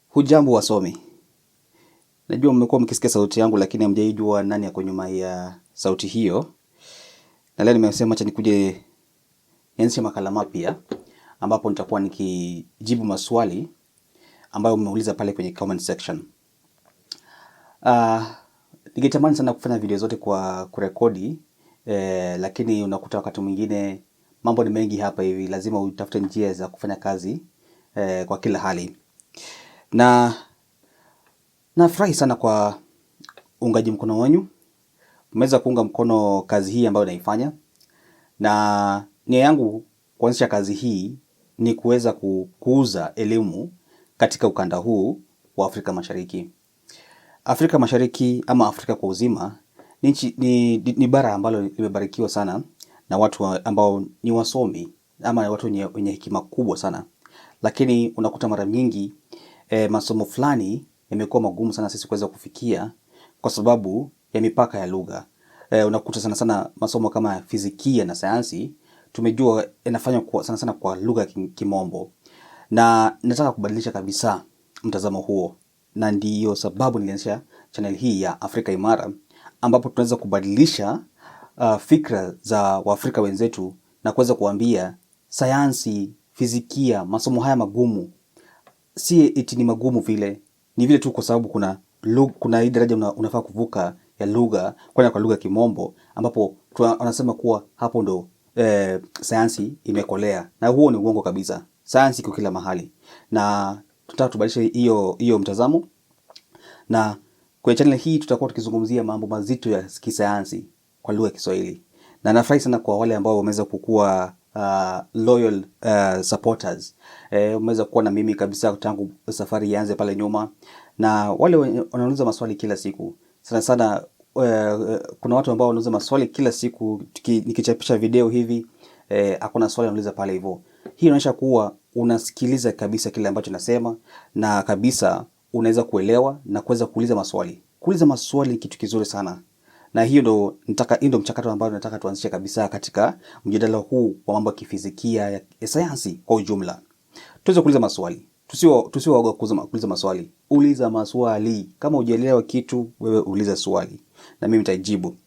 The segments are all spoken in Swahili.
Hujambo wasomi. Najua mmekuwa mkisikia sauti yangu lakini hamjaijua nani yako nyuma ya sauti hiyo. Na leo nimesema acha nikuje nianzishe makala mapya ambapo nitakuwa nikijibu maswali ambayo mmeuliza pale kwenye comment section. Ningetamani sana kufanya video zote kwa kurekodi, lakini unakuta wakati mwingine mambo ni mengi hapa hivi, lazima utafute njia za kufanya kazi kwa kila hali. Na nafurahi sana kwa uungaji mkono wenu. Mmeweza kuunga mkono kazi hii ambayo naifanya, na nia yangu kuanzisha kazi hii ni kuweza kukuza elimu katika ukanda huu wa Afrika Mashariki. Afrika Mashariki ama Afrika kwa uzima ni bara ambalo limebarikiwa sana na watu ambao ni wasomi ama watu wenye hekima kubwa sana, lakini unakuta mara nyingi masomo fulani yamekuwa magumu sana sisi kuweza kufikia kwa sababu ya mipaka ya lugha. Unakuta sana sana masomo kama fizikia na sayansi tumejua yanafanywa sana sana kwa lugha ya Kimombo, na nataka kubadilisha kabisa mtazamo huo, na ndiyo sababu nilianzisha channel hii ya Afrika Imara, ambapo tunaweza kubadilisha fikra za Waafrika wenzetu na kuweza kuambia sayansi, fizikia, masomo haya magumu si eti ni magumu vile, ni vile tu kwa sababu kuna hii daraja unafaa kuvuka ya lugha kwenda kwa lugha ya Kimombo, ambapo wanasema kuwa hapo ndo sayansi imekolea, na huo ni uongo kabisa. Sayansi iko kila mahali, na tutaka tubadilishe hiyo mtazamo, na kwa channel hii tutakuwa tukizungumzia mambo mazito ya kisayansi kwa lugha ya Kiswahili, na nafurahi sana kwa wale ambao wameweza kukua loyal supporters. Umeweza kuwa na mimi kabisa tangu safari ianze pale nyuma, na wale wanauliza maswali kila siku sana sana. Kuna watu ambao wanauliza maswali kila siku nikichapisha video hivi, hakuna swali wanauliza pale hivyo. Hii inaonyesha kuwa unasikiliza kabisa kile ambacho nasema, na kabisa unaweza kuelewa na kuweza kuuliza maswali. Kuuliza maswali ni kitu kizuri sana, na hiyo ndo mchakato ambao nataka tuanzishe kabisa katika mjadala huu wa mambo ya kifizikia ya sayansi kwa ujumla. Tuweze kuuliza maswali. Tusiwaoga kuuliza maswali. Uliza maswali. Kama hujaelewa kitu, wewe uliza swali na mimi nitajibu.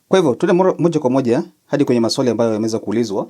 Kwa hivyo tuende moja kwa moja hadi kwenye maswali ambayo yameweza kuulizwa.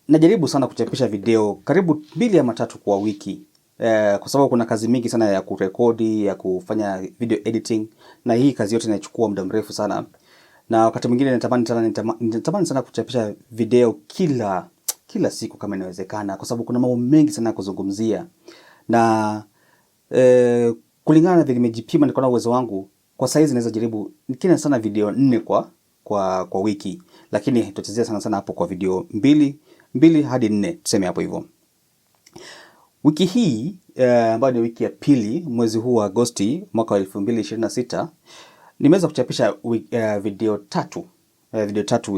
Najaribu sana kuchapisha video karibu 2 ama 3 kwa wiki, kwa sababu kuna kazi mingi sana ya kurekodi, ya kufanya video editing, na hii kazi yote inachukua muda mrefu sana, na wakati mwingine natamani sana kuchapisha video kila siku kama inawezekana, kwa sababu kuna mambo mengi sana ya kuzungumzia, na kulingana na vile nimejipima nikaona uwezo wangu kwa saizi naweza jaribu nikina sana video 4 kwa wiki, lakini tutachezea sana sana hapo kwa video 2 hadi 4, tuseme hapo hivyo. Wiki hii ambayo ni wiki ya pili mwezi huu wa Agosti mwaka wa 2026, nimeweza kuchapisha video 3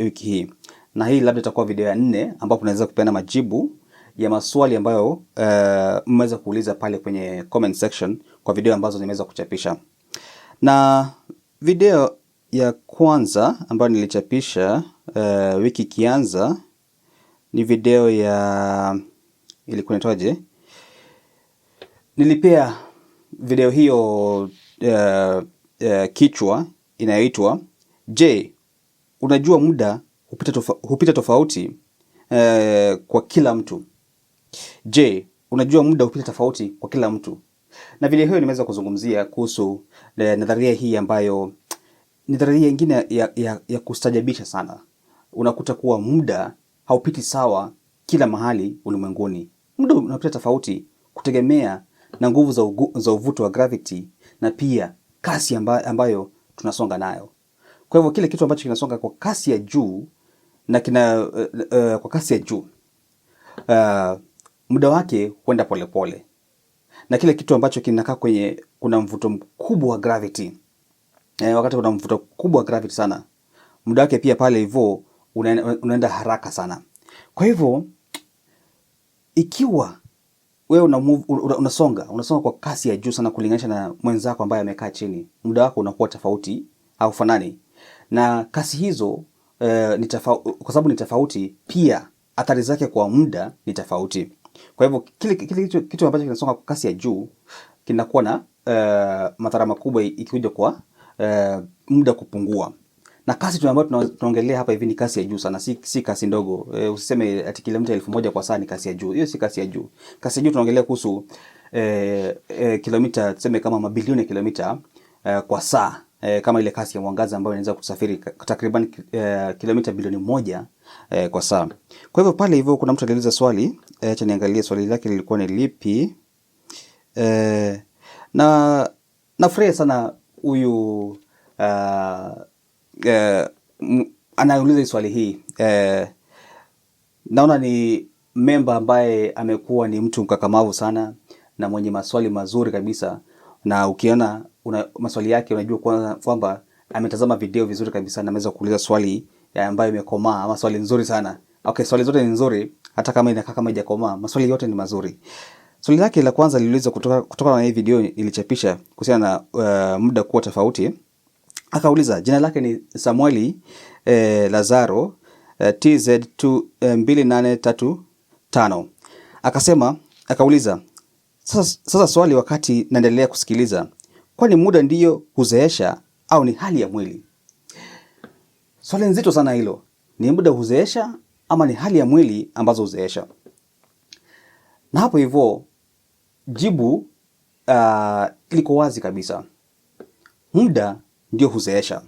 wiki hii, na hii labda itakuwa video ya 4 ambapo naweza kupeana majibu ya maswali ambayo mmeweza kuuliza pale kwenye comment section kwa video ambazo nimeweza kuchapisha. Na video ya kwanza ambayo nilichapisha wiki ikianza ni video ya ilikuwa inaitwaje? Nilipea video hiyo kichwa inayoitwa Je, unajua muda hupita tofauti kwa kila mtu? Je, unajua muda hupita tofauti kwa kila mtu? Na video hiyo nimeweza kuzungumzia kuhusu nadharia hii ambayo ni nadharia nyingine ya kustajabisha sana. Unakuta kuwa muda haupiti sawa kila mahali ulimwenguni. Muda unapita tofauti kutegemea na nguvu za uvuto wa gravity, na pia kasi ambayo tunasonga nayo. Kwa hivyo kile kitu ambacho kinasonga kwa kasi ya juu na kwa kasi ya juu, muda wake huenda polepole, na kile kitu ambacho kinakaa kuna mvuto mkubwa wa gravity, wakati kuna mvuto mkubwa wa gravity sana, muda wake pia pale hivyo unaenda haraka sana. Kwa hivyo ikiwa wewe unasonga kwa kasi ya juu sana kulinganisha na mwenzako ambaye amekaa chini, muda wako unakuwa tofauti au fanani, na kasi hizo kwa sababu ni tofauti, pia athari zake kwa muda ni tofauti. Kwa hivyo kitu ambacho kinasonga kwa kasi ya juu kinakuwa na madhara makubwa ikikuja kwa muda kupungua. Na kasi ambayo tunaongelea hapa hivi ni kasi ya juu sana, si kasi ndogo. Usiseme ati kilomita 1000 kwa saa ni kasi ya juu. Hiyo si kasi ya juu. Kasi ya juu tunaongelea kuhusu kilomita, tuseme kama mabilioni ya kilomita kwa saa. Kama ile kasi ya mwangaza ambayo inaweza kusafiri takriban kilomita bilioni 1 kwa saa. Kwa hivyo pale hivyo kuna mtu aliuliza swali, acha niangalie swali lake lilikuwa ni lipi. Na nafurahia sana huyu anauliza swali hii. Naona ni memba ambaye amekuwa ni mtu mkakamavu sana na mwenye maswali mazuri kabisa, na ukiona maswali yake unajua kwamba ametazama video vizuri kabisa na ameweza kuuliza swali ambayo imekomaa, ama swali nzuri sana. Okay, swali zote ni nzuri hata kama inakaa kama haijakomaa, maswali yote ni mazuri. Swali lake la kwanza liliuliza kutoka na hii video ilichapisha kuhusiana na muda kuwa tofauti. Akauliza jina lake ni Samueli Lazaro TZ2835. Akauliza sasa swali wakati naendelea kusikiliza, kwani muda ndiyo huzeesha au ni hali ya mwili? Swali nzito sana hilo. Ni muda huzeesha ama ni hali ya mwili ambazo huzeesha? Na hapo hivyo jibu liko wazi kabisa. Muda ndio huzeesha.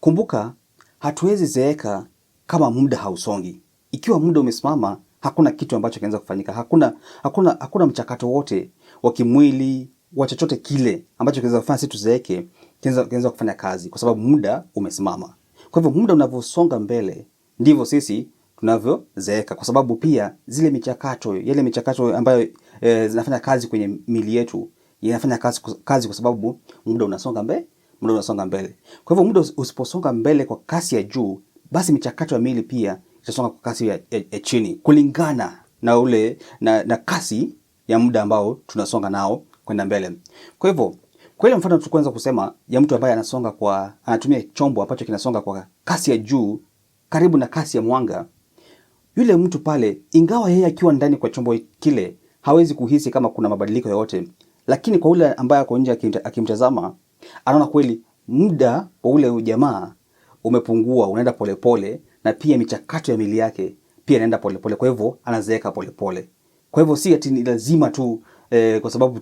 Kumbuka, hatuwezi zeeka kama muda hausongi. Ikiwa muda umesimama, hakuna kitu ambacho kinaweza kufanyika. Hakuna mchakato wote wa kimwili wa chochote kile ambacho kinaweza kufanya sisi tuzeeke, kinaweza kufanya kazi kwa sababu muda umesimama. Kwa hivyo muda unavyosonga mbele ndivyo sisi tunavyozeeka, kwa sababu pia yale michakato ambayo zinafanya kazi kwenye mili yetu inafanya kazi kwa sababu muda unasonga mbele. Kwa hivyo muda usiposonga mbele kwa kasi ya juu, basi michakato ya mili pia itasonga kwa kasi ya chini kulingana na kasi ya muda ambao tunasonga nao kwenda mbele. Kwa hivyo kwa ile mfano tukuanza kusema ya mtu ambaye anatumia chombo ambacho kinasonga kwa kasi ya juu karibu na kasi ya mwanga, yule mtu pale, ingawa yeye akiwa ndani kwa chombo kile hawezi kuhisi kama kuna mabadiliko yoyote, lakini kwa ule ambaye ako nje akimtazama, anaona kweli muda wa ule jamaa umepungua, unaenda polepole, na pia michakato ya mili yake pia inaenda polepole. Kwa hivyo anazeeka polepole. Kwa hivyo si ati ni lazima tu kwa sababu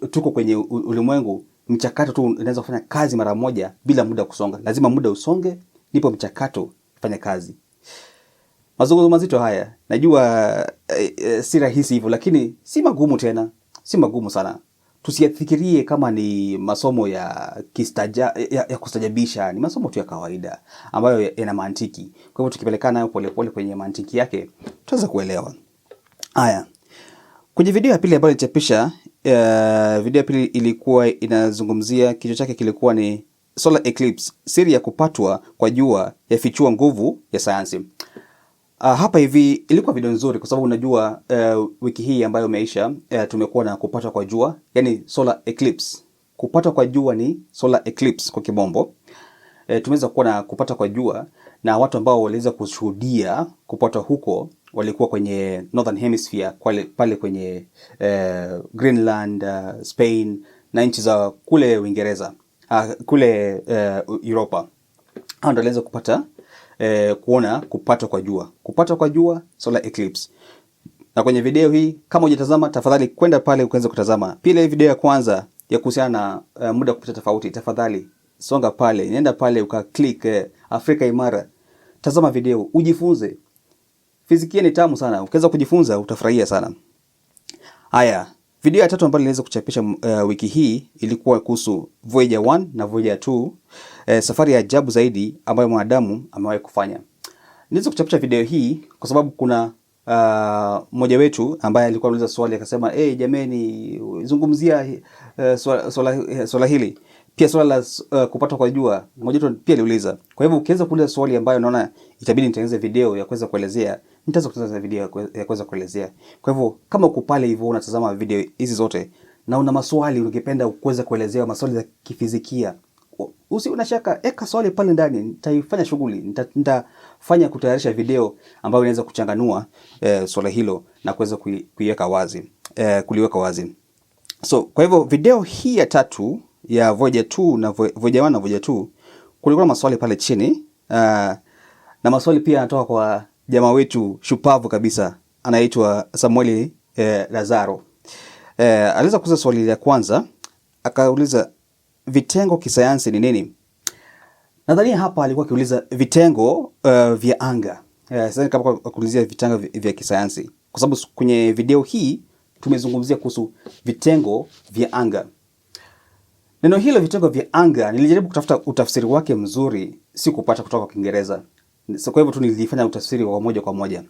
tuko kwenye ulimwengu, mchakato tu inaweza kufanya kazi mara moja bila muda kusonga. Lazima muda usonge ndipo mchakato ifanye kazi. Mazungumzo mazito haya. Najua si rahisi hivyo, lakini si magumu tena. Si magumu sana. Tusiyafikirie kama ni masomo ya kustajabisha. Ni masomo tu ya kawaida ambayo yana mantiki. Kwa hivyo tukipelekana nayo polepole kwenye mantiki yake, tutaweza kuelewa. Haya. Kwenye video ya pili ambayo nilichapisha, video ya pili ilikuwa inazungumzia, kichwa chake kilikuwa ni Solar Eclipse, siri ya kupatwa kwa jua yafichua nguvu ya sayansi. Hapa hivi ilikuwa video nzuri kwa sababu unajua wiki hii ambayo imeisha tumekuwa na kupatwa kwa jua, yani solar eclipse. Kupatwa kwa jua ni solar eclipse kwa kimombo. Tumeweza kuwa na kupatwa kwa jua, na watu ambao waliweza kushuhudia kupatwa huko walikuwa kwenye Northern Hemisphere, pale kwenye Greenland, Spain na nchi za kule Uingereza, kule Europa. Hao ndio waliweza kupata kuona kupatwa kwa jua. Kupatwa kwa jua, solar eclipse. Na kwenye video hii kama hujatazama, tafadhali kwenda pale ukaanza kutazama. Pia video ya kwanza ya kuhusiana na muda kupita tofauti, tafadhali songa pale, nenda pale ukaklik Afrika Imara. Tazama video, ujifunze. Fizikia ni tamu sana. Ukiweza kujifunza utafurahia sana. Haya, video ya tatu ambayo niliweza kuchapisha wiki hii ilikuwa kuhusu Voyager 1 na Voyager 2, safari ya ajabu zaidi ambayo mwanadamu amewahi kufanya. Niliweza kuchapisha video hii kwa sababu kuna mmoja wetu ambaye alikuwa anauliza swali akasema, jameni, zungumzia swala hili. Pia swala la kupatwa kwa jua, mmoja wetu pia aliuliza. Kwa hivyo ukiweza kuuliza swali ambayo naona itabidi nitengeneze video ya kuweza kuelezea, nitaweza kutengeneza video ya kuweza kuelezea. Kwa hivyo kama uko pale hivyo unatazama video hizi zote na una maswali ungependa kuweza kuelezea, maswali za kifizikia, usi unashaka, eka swali pale ndani, nitaifanya shughuli, nitafanya kutayarisha video ambayo inaweza kuchanganua swala hilo na kuweza kuiweka wazi, kuliweka wazi. So kwa hivyo video hii ya 3 ya Voyager 2 na Voyager 1 na Voyager 2 kulikuwa na maswali pale chini, na maswali pia yanatoka kwa jamaa wetu shupavu kabisa anaitwa Samuel Lazaro. Aliweza kuuliza swali la kwanza, akauliza vitengo kisayansi ni nini? Nadhani hapa alikuwa akiuliza vitengo vya anga. Sasa kama kuulizia vitengo vya kisayansi, kwa sababu kwenye video hii tumezungumzia kuhusu vitengo vya anga. Neno hilo vitengo vya anga nilijaribu kutafuta utafsiri wake mzuri, si kupata kutoka kwa Kiingereza. So kwa hivyo tu nilifanya utafsiri wa moja kwa moja.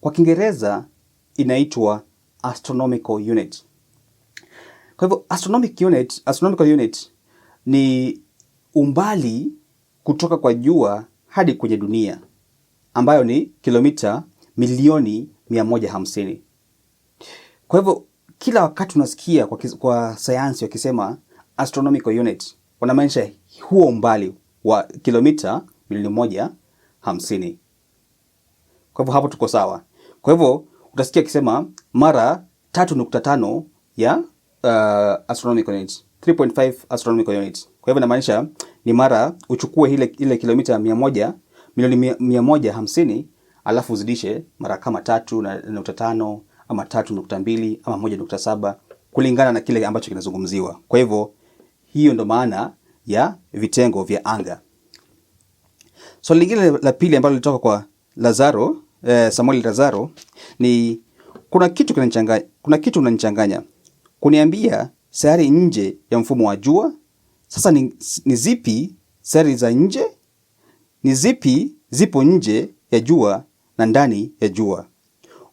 Kwa Kiingereza inaitwa astronomical unit. Kwa hivyo astronomical unit ni umbali kutoka kwa jua hadi kwenye dunia, ambayo ni kilomita milioni 150. Kwa hivyo kila wakati unasikia kwa sayansi wakisema astronomical unit, wanamaanisha huo umbali wa kilomita milioni 150. Kwa hivyo hapo tuko sawa. Kwa hivyo utasikia akisema mara 3.5 ya astronomical unit, 3.5 astronomical unit. Kwa hivyo inamaanisha ni mara uchukue ile kilomita 100 milioni 150 alafu uzidishe mara kama 3.5 ama 3.2 ama 1.7 kulingana na kile ambacho kinazungumziwa. Kwa hivyo hiyo ndo maana ya vitengo vya anga. Swali lingine la pili ambalo lilitoka kwa Lazaro, Samuel Lazaro ni kuna kitu unanichanganya. Kuniambia sayari nje ya mfumo wa jua. Sasa ni zipi sayari za nje? Ni zipi zipo nje ya jua na ndani ya jua?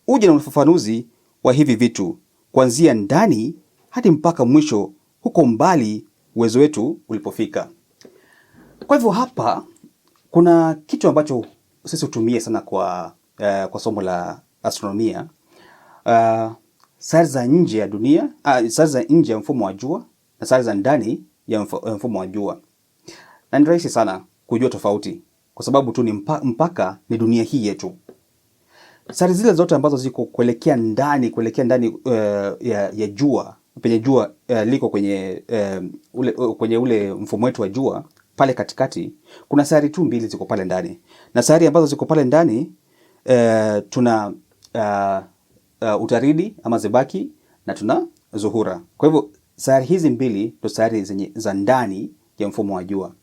Uje na ufafanuzi wa hivi vitu kuanzia ndani hadi mpaka mwisho huko mbali uwezo wetu ulipofika. Kwa hivyo hapa kuna kitu ambacho sisi hutumia sana kwa somo la astronomia. Sayari za nje ya dunia, sayari za nje ya mfumo wa jua na sayari za ndani ya mfumo wa jua. Na ni rahisi sana kujua tofauti kwa sababu tu ni mpaka ni dunia hii yetu. Sayari zile zote ambazo ziko kuelekea ndani ya jua, penye jua liko kwenye ule mfumo wetu wa jua, pale katikati kuna sayari tu mbili ziko pale ndani. Na sayari ambazo ziko pale ndani tuna Utaridi ama Zebaki na tuna Zuhura. Kwa hivyo sayari hizi mbili ndo sayari za ndani ya mfumo wa jua.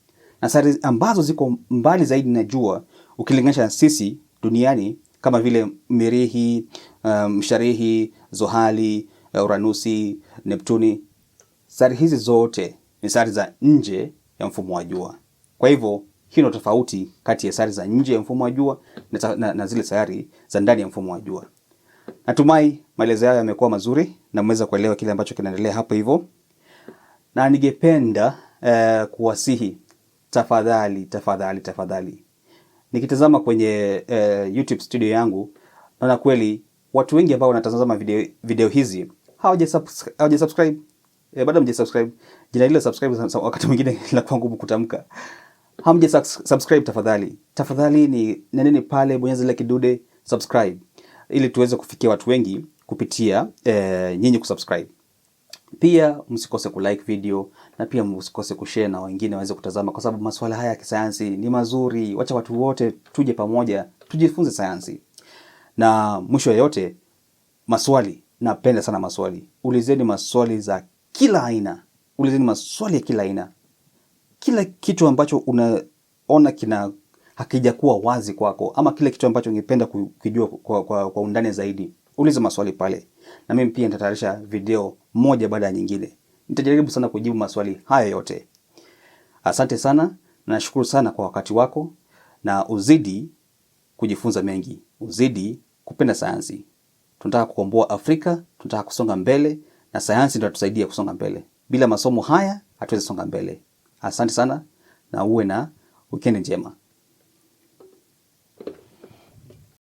Na sayari ambazo ziko mbali zaidi na jua ukilinganisha na sisi duniani kama vile Mirihi, Msharihi, Zohali, Uranusi, Neptuni, sayari hizi zote ni sayari za nje ya mfumo wa jua. Kwa hivyo hii ndio tofauti kati ya sayari za nje ya mfumo wa jua na zile sayari za ndani ya mfumo wa jua. Natumai maelezo yao yamekuwa mazuri na mmeweza kuelewa kile ambacho kinaendelea hapo hivyo. Na ningependa kuwasihi tafadhali. Nikitazama kwenye YouTube studio yangu, naona kweli watu wengi ambao wanatazama video hizi hawajasubscribe. Bado mjisubscribe. Jina hilo subscribe wakati mwingine linakuwa ngumu kutamka. Hamjasubscribe tafadhali ni nini pale, bonyeza ile kidude subscribe ili tuweze kufikia watu wengi kupitia nyinyi kusubscribe. Pia msikose kulike video na pia msikose kushare na wengine waweze kutazama, kwa sababu masuala haya ya kisayansi ni mazuri. Wacha watu wote tuje pamoja tujifunze sayansi. Na mwisho yote maswali, napenda sana maswali. Ulizeni maswali za kila aina. Ulizeni maswali ya kila aina. Kila kitu ambacho unaona hakijakuwa wazi kwako ama kile kitu ambacho ungependa kujua kwa undani zaidi, uliza maswali pale. Na mimi pia nitatayarisha video moja baada ya nyingine. Nitajaribu sana kujibu maswali haya yote. Asante sana na nashukuru sana kwa wakati wako, na uzidi kujifunza mengi, uzidi kupenda sayansi. Tunataka kukomboa Afrika, tunataka kusonga mbele na sayansi ndio itatusaidia kusonga mbele. Bila masomo haya hatuwezi songa mbele. Asante sana na uwe na weekend njema.